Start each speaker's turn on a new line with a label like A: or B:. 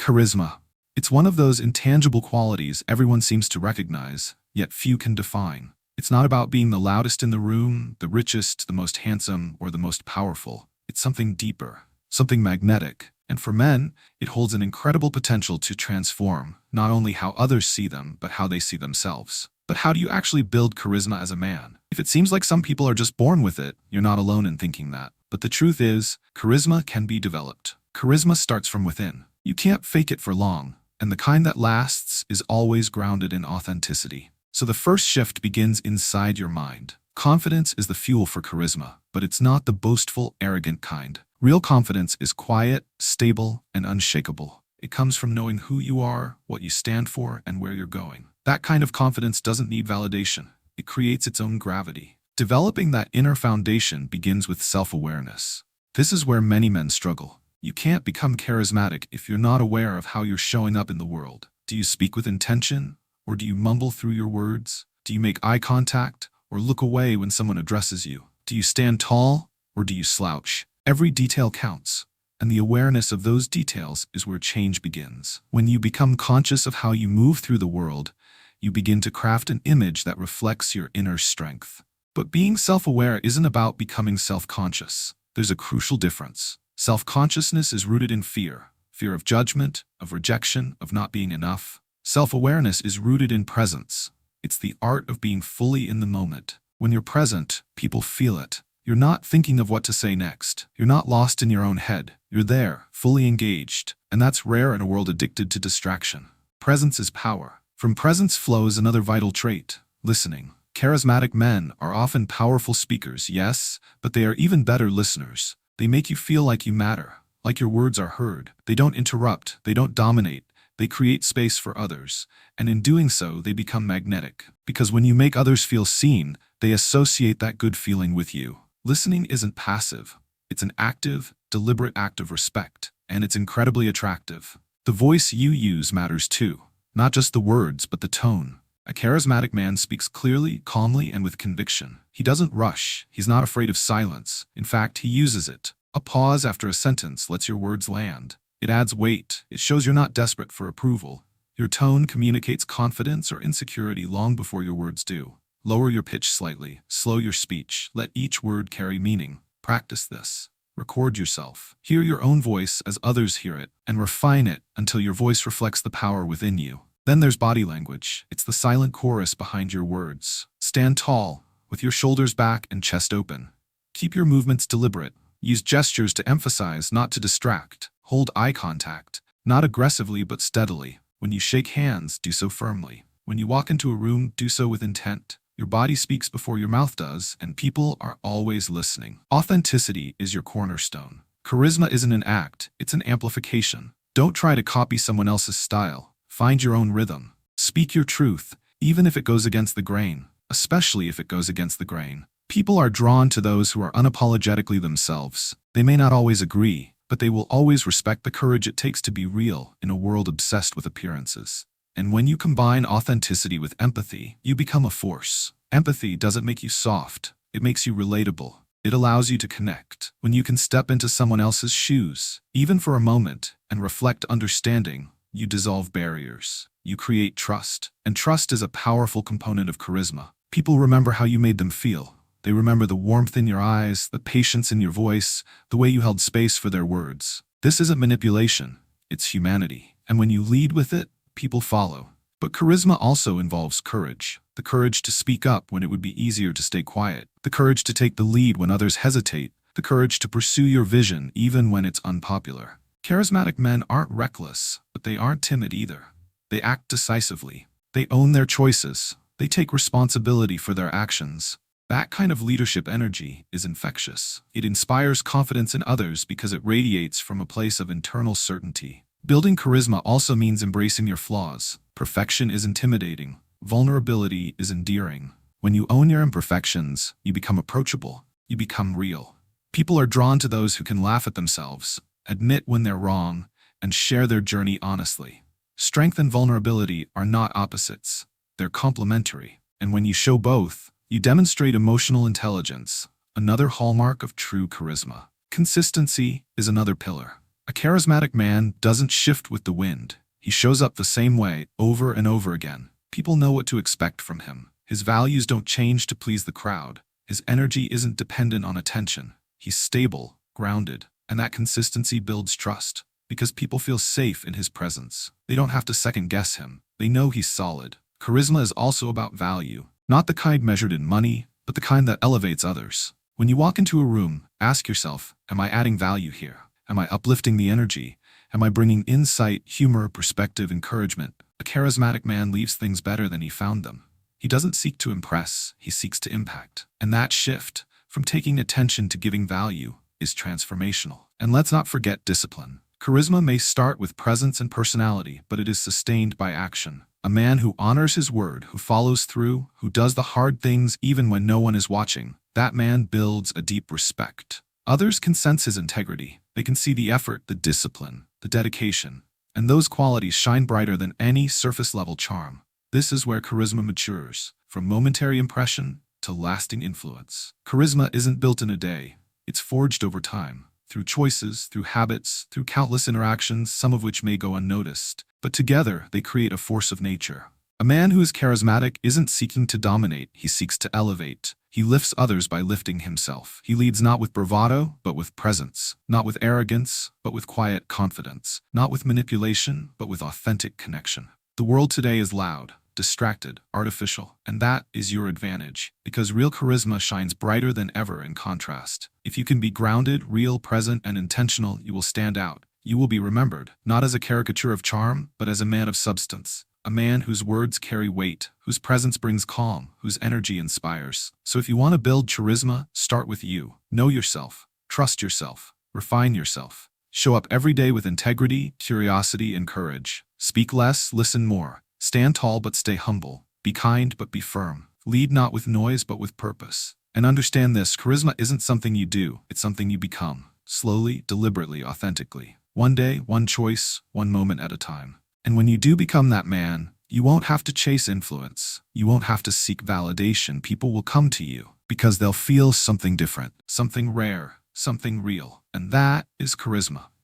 A: Charisma. It's one of those intangible qualities everyone seems to recognize, yet few can define. It's not about being the loudest in the room, the richest, the most handsome, or the most powerful. It's something deeper, something magnetic. And for men, it holds an incredible potential to transform not only how others see them, but how they see themselves. But how do you actually build charisma as a man? If it seems like some people are just born with it, you're not alone in thinking that. But the truth is, charisma can be developed. Charisma starts from within. You can't fake it for long, and the kind that lasts is always grounded in authenticity. So the first shift begins inside your mind. Confidence is the fuel for charisma, but it's not the boastful, arrogant kind. Real confidence is quiet, stable, and unshakable. It comes from knowing who you are, what you stand for, and where you're going. That kind of confidence doesn't need validation. It creates its own gravity. Developing that inner foundation begins with self-awareness. This is where many men struggle. You can't become charismatic if you're not aware of how you're showing up in the world. Do you speak with intention, or do you mumble through your words? Do you make eye contact, or look away when someone addresses you? Do you stand tall, or do you slouch? Every detail counts, and the awareness of those details is where change begins. When you become conscious of how you move through the world, you begin to craft an image that reflects your inner strength. But being self-aware isn't about becoming self-conscious. There's a crucial difference. Self-consciousness is rooted in fear. Fear of judgment, of rejection, of not being enough. Self-awareness is rooted in presence. It's the art of being fully in the moment. When you're present, people feel it. You're not thinking of what to say next. You're not lost in your own head. You're there, fully engaged. And that's rare in a world addicted to distraction. Presence is power. From presence flows another vital trait: listening. Charismatic men are often powerful speakers, yes, but they are even better listeners. They make you feel like you matter, like your words are heard. They don't interrupt, they don't dominate, they create space for others. And in doing so, they become magnetic. Because when you make others feel seen, they associate that good feeling with you. Listening isn't passive. It's an active, deliberate act of respect, and it's incredibly attractive. The voice you use matters too. Not just the words, but the tone. A charismatic man speaks clearly, calmly, and with conviction. He doesn't rush. He's not afraid of silence. In fact, he uses it. A pause after a sentence lets your words land. It adds weight. It shows you're not desperate for approval. Your tone communicates confidence or insecurity long before your words do. Lower your pitch slightly. Slow your speech. Let each word carry meaning. Practice this. Record yourself. Hear your own voice as others hear it, and refine it until your voice reflects the power within you. Then there's body language. It's the silent chorus behind your words. Stand tall, with your shoulders back and chest open. Keep your movements deliberate. Use gestures to emphasize, not to distract. Hold eye contact, not aggressively but steadily. When you shake hands, do so firmly. When you walk into a room, do so with intent. Your body speaks before your mouth does, and people are always listening. Authenticity is your cornerstone. Charisma isn't an act, it's an amplification. Don't try to copy someone else's style. Find your own rhythm. Speak your truth, even if it goes against the grain, especially if it goes against the grain. People are drawn to those who are unapologetically themselves. They may not always agree, but they will always respect the courage it takes to be real in a world obsessed with appearances. And when you combine authenticity with empathy, you become a force. Empathy doesn't make you soft. It makes you relatable. It allows you to connect. When you can step into someone else's shoes, even for a moment, and reflect understanding, you dissolve barriers. You create trust. And trust is a powerful component of charisma. People remember how you made them feel. They remember the warmth in your eyes, the patience in your voice, the way you held space for their words. This isn't manipulation. It's humanity. And when you lead with it, people follow. But charisma also involves courage. The courage to speak up when it would be easier to stay quiet. The courage to take the lead when others hesitate. The courage to pursue your vision even when it's unpopular. Charismatic men aren't reckless, but they aren't timid either. They act decisively. They own their choices. They take responsibility for their actions. That kind of leadership energy is infectious. It inspires confidence in others because it radiates from a place of internal certainty. Building charisma also means embracing your flaws. Perfection is intimidating. Vulnerability is endearing. When you own your imperfections, you become approachable. You become real. People are drawn to those who can laugh at themselves, admit when they're wrong, and share their journey honestly. Strength and vulnerability are not opposites. They're complementary. And when you show both, you demonstrate emotional intelligence, another hallmark of true charisma. Consistency is another pillar. A charismatic man doesn't shift with the wind. He shows up the same way over and over again. People know what to expect from him. His values don't change to please the crowd. His energy isn't dependent on attention. He's stable, grounded, and that consistency builds trust because people feel safe in his presence. They don't have to second-guess him. They know he's solid. Charisma is also about value, not the kind measured in money, but the kind that elevates others. When you walk into a room, ask yourself, am I adding value here? Am I uplifting the energy? Am I bringing insight, humor, perspective, encouragement? A charismatic man leaves things better than he found them. He doesn't seek to impress, he seeks to impact. And that shift, from taking attention to giving value, is transformational. And let's not forget discipline. Charisma may start with presence and personality, but it is sustained by action. A man who honors his word, who follows through, who does the hard things even when no one is watching, that man builds a deep respect. Others can sense his integrity. They can see the effort, the discipline, the dedication, and those qualities shine brighter than any surface-level charm. This is where charisma matures, from momentary impression to lasting influence. Charisma isn't built in a day. It's forged over time, through choices, through habits, through countless interactions, some of which may go unnoticed. But together, they create a force of nature. A man who is charismatic isn't seeking to dominate, he seeks to elevate. He lifts others by lifting himself. He leads not with bravado, but with presence. Not with arrogance, but with quiet confidence. Not with manipulation, but with authentic connection. The world today is loud, distracted, artificial, and that is your advantage, because real charisma shines brighter than ever in contrast. If you can be grounded, real, present, and intentional, you will stand out. You will be remembered, not as a caricature of charm, but as a man of substance. A man whose words carry weight, whose presence brings calm, whose energy inspires. So if you want to build charisma, start with you. Know yourself, trust yourself, refine yourself. Show up every day with integrity, curiosity, and courage. Speak less, listen more. Stand tall but stay humble. Be kind but be firm. Lead not with noise but with purpose. And understand this, charisma isn't something you do, it's something you become. Slowly, deliberately, authentically. One day, one choice, one moment at a time. And when you do become that man, you won't have to chase influence. You won't have to seek validation. People will come to you because they'll feel something different, something rare, something real. And that is charisma.